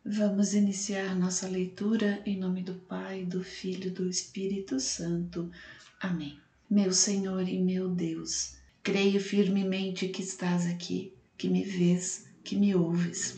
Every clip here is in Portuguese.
Vamos iniciar nossa leitura em nome do Pai, do Filho e do Espírito Santo. Amém. Meu Senhor e meu Deus, creio firmemente que estás aqui, que me vês, que me ouves.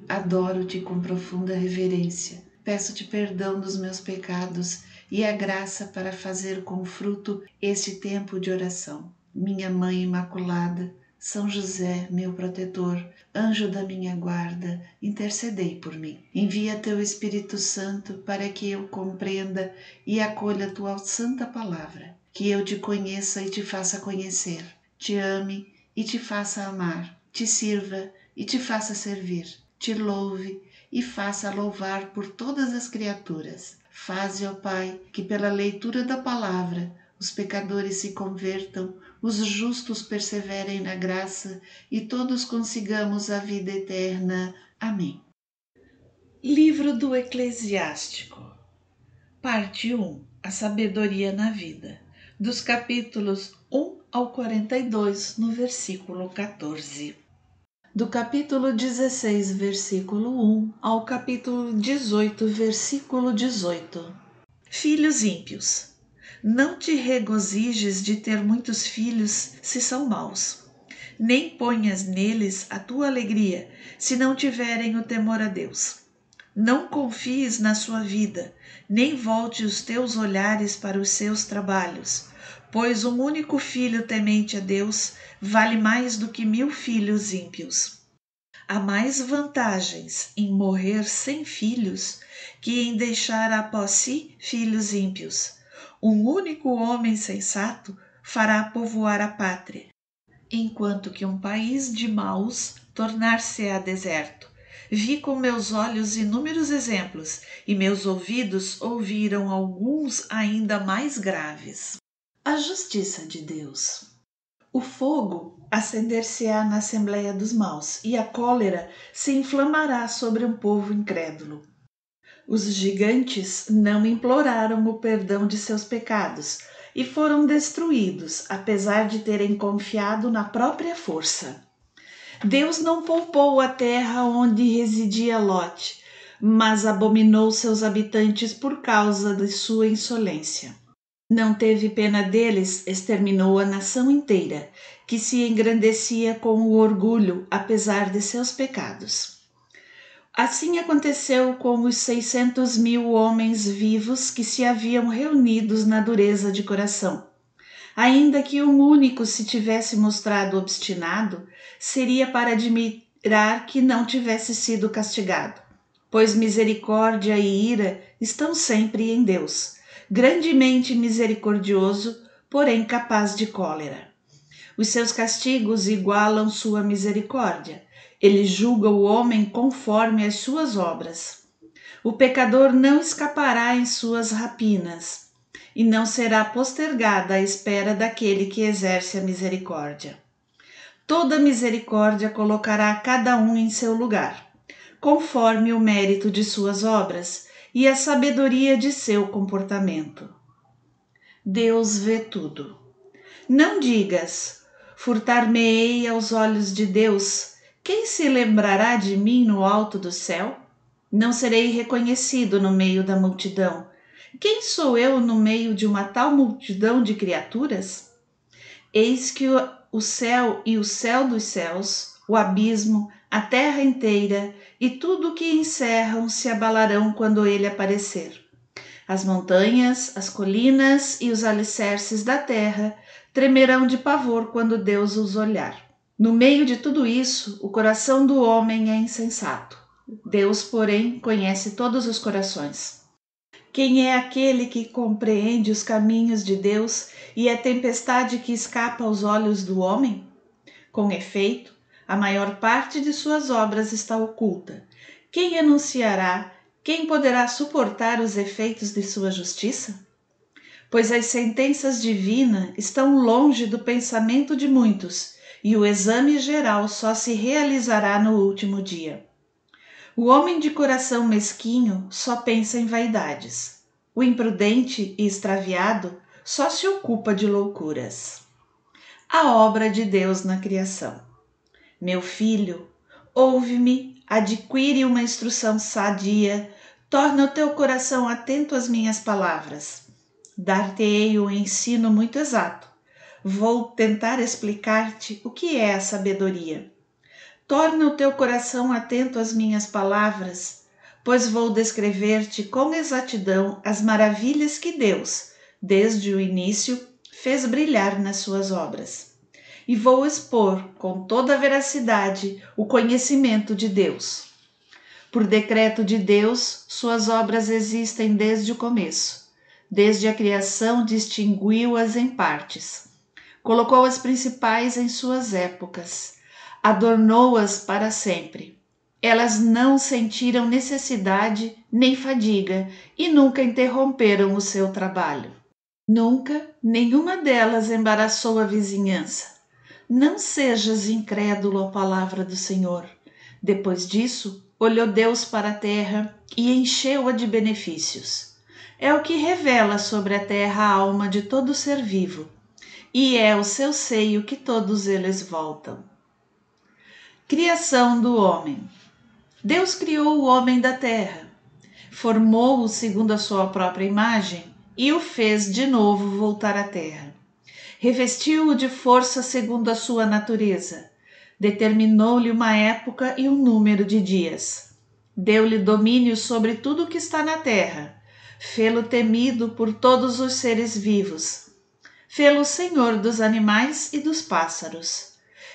Adoro-te com profunda reverência. Peço-te perdão dos meus pecados e a graça para fazer com fruto este tempo de oração. Minha Mãe Imaculada, São José, meu protetor, anjo da minha guarda, intercedei por mim. Envia teu Espírito Santo para que eu compreenda e acolha tua santa palavra, que eu te conheça e te faça conhecer, te ame e te faça amar, te sirva e te faça servir, te louve e faça louvar por todas as criaturas. Faze, ó Pai, que pela leitura da palavra os pecadores se convertam, os justos perseverem na graça e todos consigamos a vida eterna. Amém. Livro do Eclesiástico, parte 1, a sabedoria na vida, dos capítulos 1 ao 42, no versículo 14. Do capítulo 16, versículo 1 ao capítulo 18, versículo 18. Filhos ímpios, não te regozijes de ter muitos filhos se são maus, nem ponhas neles a tua alegria se não tiverem o temor a Deus. Não confies na sua vida, nem volte os teus olhares para os seus trabalhos, pois um único filho temente a Deus vale mais do que 1000 filhos ímpios. Há mais vantagens em morrer sem filhos que em deixar após si filhos ímpios. Um único homem sensato fará povoar a pátria, enquanto que um país de maus tornar-se-á deserto. Vi com meus olhos inúmeros exemplos, e meus ouvidos ouviram alguns ainda mais graves. A justiça de Deus. O fogo acender-se-á na assembleia dos maus, e a cólera se inflamará sobre um povo incrédulo. Os gigantes não imploraram o perdão de seus pecados e foram destruídos, apesar de terem confiado na própria força. Deus não poupou a terra onde residia Lote, mas abominou seus habitantes por causa de sua insolência. Não teve pena deles, exterminou a nação inteira, que se engrandecia com o orgulho, apesar de seus pecados. Assim aconteceu com os 600.000 homens vivos que se haviam reunidos na dureza de coração. Ainda que um único se tivesse mostrado obstinado, seria para admirar que não tivesse sido castigado, pois misericórdia e ira estão sempre em Deus, grandemente misericordioso, porém capaz de cólera. Os seus castigos igualam sua misericórdia. Ele julga o homem conforme as suas obras. O pecador não escapará em suas rapinas, e não será postergada a espera daquele que exerce a misericórdia. Toda misericórdia colocará cada um em seu lugar, conforme o mérito de suas obras e a sabedoria de seu comportamento. Deus vê tudo. Não digas: furtar-me-ei aos olhos de Deus. Quem se lembrará de mim no alto do céu? Não serei reconhecido no meio da multidão. Quem sou eu no meio de uma tal multidão de criaturas? Eis que o céu e o céu dos céus, o abismo, a terra inteira e tudo o que encerram se abalarão quando ele aparecer. As montanhas, as colinas e os alicerces da terra tremerão de pavor quando Deus os olhar. No meio de tudo isso, o coração do homem é insensato. Deus, porém, conhece todos os corações. Quem é aquele que compreende os caminhos de Deus e a tempestade que escapa aos olhos do homem? Com efeito, a maior parte de suas obras está oculta. Quem anunciará? Quem poderá suportar os efeitos de sua justiça? Pois as sentenças divinas estão longe do pensamento de muitos, e o exame geral só se realizará no último dia. O homem de coração mesquinho só pensa em vaidades. O imprudente e extraviado só se ocupa de loucuras. A obra de Deus na criação. Meu filho, Ouve-me, adquire uma instrução sadia, torna o teu coração atento às minhas palavras. Dar-te-ei um ensino muito exato. Vou tentar explicar-te o que é a sabedoria. Torna o teu coração atento às minhas palavras, pois vou descrever-te com exatidão as maravilhas que Deus, desde o início, fez brilhar nas suas obras. E vou expor com toda a veracidade o conhecimento de Deus. Por decreto de Deus, suas obras existem desde o começo. Desde a criação distinguiu-as em partes. Colocou as principais em suas épocas. Adornou-as para sempre. Elas não sentiram necessidade nem fadiga e nunca interromperam o seu trabalho. Nunca nenhuma delas embaraçou a vizinhança. Não sejas incrédulo à palavra do Senhor. Depois disso, olhou Deus para a terra e encheu-a de benefícios. É o que revela sobre a terra a alma de todo ser vivo, e é o seu seio que todos eles voltam. Criação do homem. Deus criou o homem da terra, formou-o segundo a sua própria imagem e o fez de novo voltar à terra. Revestiu-o de força segundo a sua natureza, determinou-lhe uma época e um número de dias. Deu-lhe domínio sobre tudo o que está na terra, fê-lo temido por todos os seres vivos, fê-lo senhor dos animais e dos pássaros.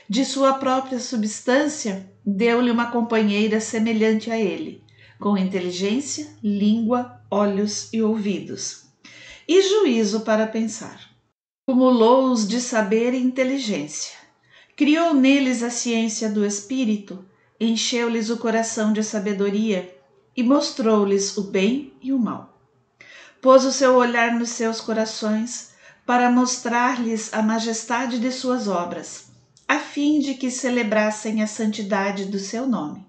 De sua própria substância, deu-lhe uma companheira semelhante a ele, com inteligência, língua, olhos e ouvidos, e juízo para pensar. Cumulou-os de saber e inteligência. Criou neles a ciência do espírito, encheu-lhes o coração de sabedoria e mostrou-lhes o bem e o mal. Pôs o seu olhar nos seus corações para mostrar-lhes a majestade de suas obras, a fim de que celebrassem a santidade do seu nome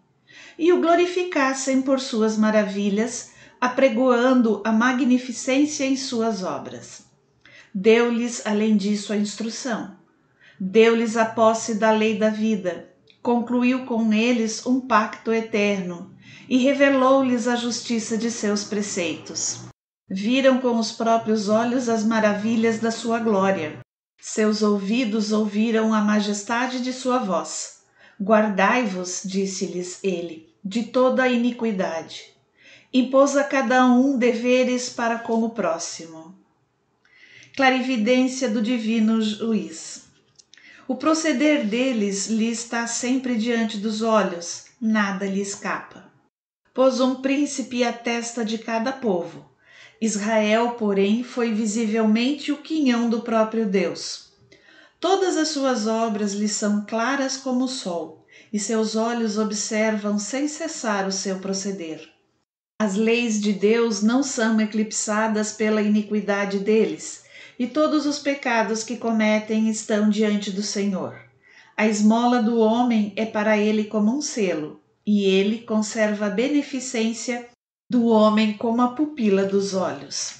e o glorificassem por suas maravilhas, apregoando a magnificência em suas obras. Deu-lhes, além disso, a instrução. Deu-lhes a posse da lei da vida, concluiu com eles um pacto eterno e revelou-lhes a justiça de seus preceitos. Viram com os próprios olhos as maravilhas da sua glória. Seus ouvidos ouviram a majestade de sua voz. Guardai-vos, disse-lhes ele, de toda a iniquidade. Impôs a cada um deveres para com o próximo. Clarividência do divino juiz. O proceder deles lhe está sempre diante dos olhos, nada lhe escapa. Pôs um príncipe à testa de cada povo. Israel, porém, foi visivelmente o quinhão do próprio Deus. Todas as suas obras lhe são claras como o sol, e seus olhos observam sem cessar o seu proceder. As leis de Deus não são eclipsadas pela iniquidade deles, e todos os pecados que cometem estão diante do Senhor. A esmola do homem é para ele como um selo, e ele conserva a beneficência do homem como a pupila dos olhos.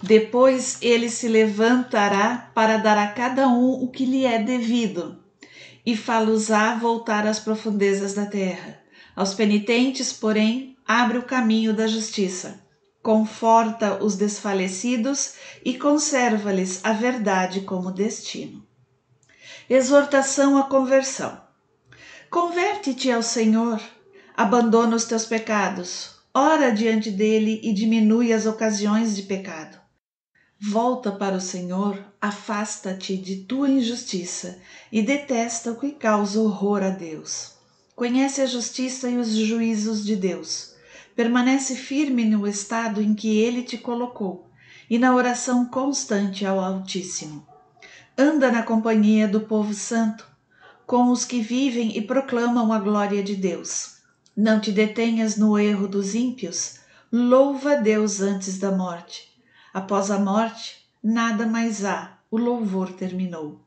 Depois ele se levantará para dar a cada um o que lhe é devido, e fá-los-á voltar às profundezas da terra. Aos penitentes, porém, abre o caminho da justiça, conforta os desfalecidos e conserva-lhes a verdade como destino. Exortação à conversão. Converte-te ao Senhor, abandona os teus pecados, ora diante dele e diminui as ocasiões de pecado. Volta para o Senhor, afasta-te de tua injustiça e detesta o que causa horror a Deus. Conhece a justiça e os juízos de Deus. Permanece firme no estado em que ele te colocou e na oração constante ao Altíssimo. Anda na companhia do povo santo, com os que vivem e proclamam a glória de Deus. Não te detenhas no erro dos ímpios, louva a Deus antes da morte. Após a morte, nada mais há, o louvor terminou.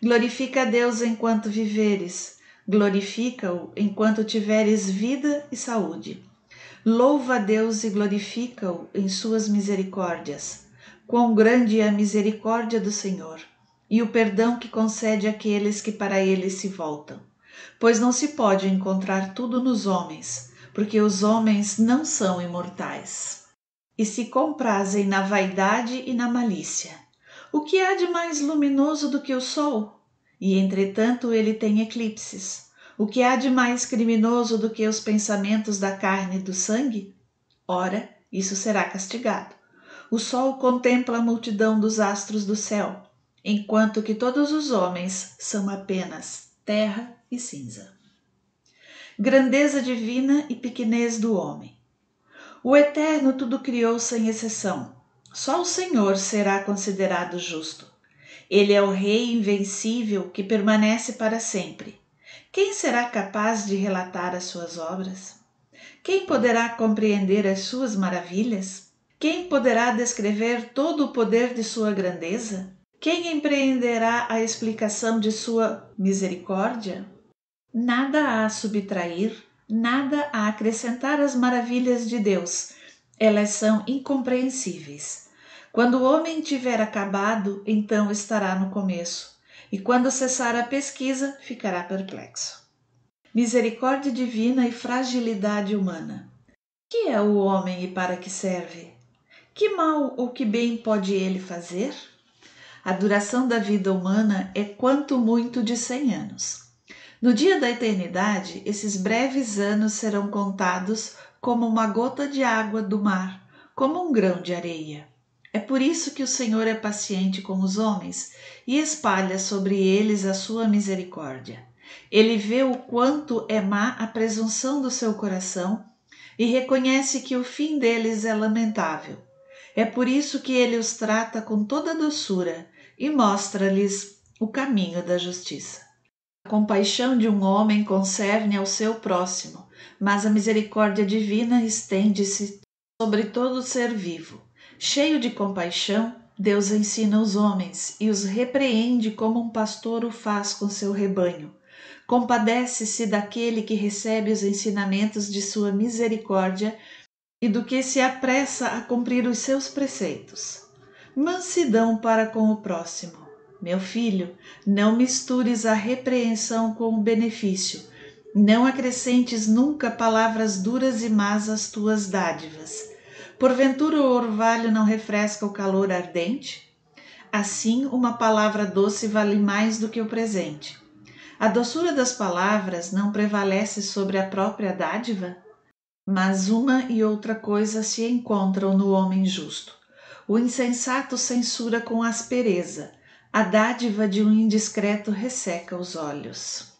Glorifica a Deus enquanto viveres, glorifica-o enquanto tiveres vida e saúde. Louva a Deus e glorifica-o em suas misericórdias. Quão grande é a misericórdia do Senhor, e o perdão que concede àqueles que para ele se voltam. Pois não se pode encontrar tudo nos homens, porque os homens não são imortais. E se comprazem na vaidade e na malícia. O que há de mais luminoso do que o sol? E entretanto ele tem eclipses. O que há de mais criminoso do que os pensamentos da carne e do sangue? Ora, isso será castigado. O sol contempla a multidão dos astros do céu, enquanto que todos os homens são apenas terra e cinza. Grandeza divina e pequenez do homem. O Eterno tudo criou sem exceção. Só o Senhor será considerado justo. Ele é o Rei invencível que permanece para sempre. Quem será capaz de relatar as suas obras? Quem poderá compreender as suas maravilhas? Quem poderá descrever todo o poder de sua grandeza? Quem empreenderá a explicação de sua misericórdia? Nada há a subtrair, nada a acrescentar às maravilhas de Deus. Elas são incompreensíveis. Quando o homem tiver acabado, então estará no começo, e quando cessar a pesquisa, ficará perplexo. Misericórdia divina e fragilidade humana. Que é o homem e para que serve? Que mal ou que bem pode ele fazer? A duração da vida humana é quanto muito de 100 anos. No dia da eternidade, esses breves anos serão contados como uma gota de água do mar, como um grão de areia. É por isso que o Senhor é paciente com os homens e espalha sobre eles a sua misericórdia. Ele vê o quanto é má a presunção do seu coração e reconhece que o fim deles é lamentável. É por isso que ele os trata com toda doçura e mostra-lhes o caminho da justiça. A compaixão de um homem concerne ao seu próximo, mas a misericórdia divina estende-se sobre todo ser vivo. Cheio de compaixão, Deus ensina os homens e os repreende como um pastor o faz com seu rebanho. Compadece-se daquele que recebe os ensinamentos de sua misericórdia e do que se apressa a cumprir os seus preceitos. Mansidão para com o próximo. Meu filho, não mistures a repreensão com o benefício. Não acrescentes nunca palavras duras e más às tuas dádivas. Porventura o orvalho não refresca o calor ardente? Assim, uma palavra doce vale mais do que o presente. A doçura das palavras não prevalece sobre a própria dádiva? Mas uma e outra coisa se encontram no homem justo. O insensato censura com aspereza. A dádiva de um indiscreto resseca os olhos.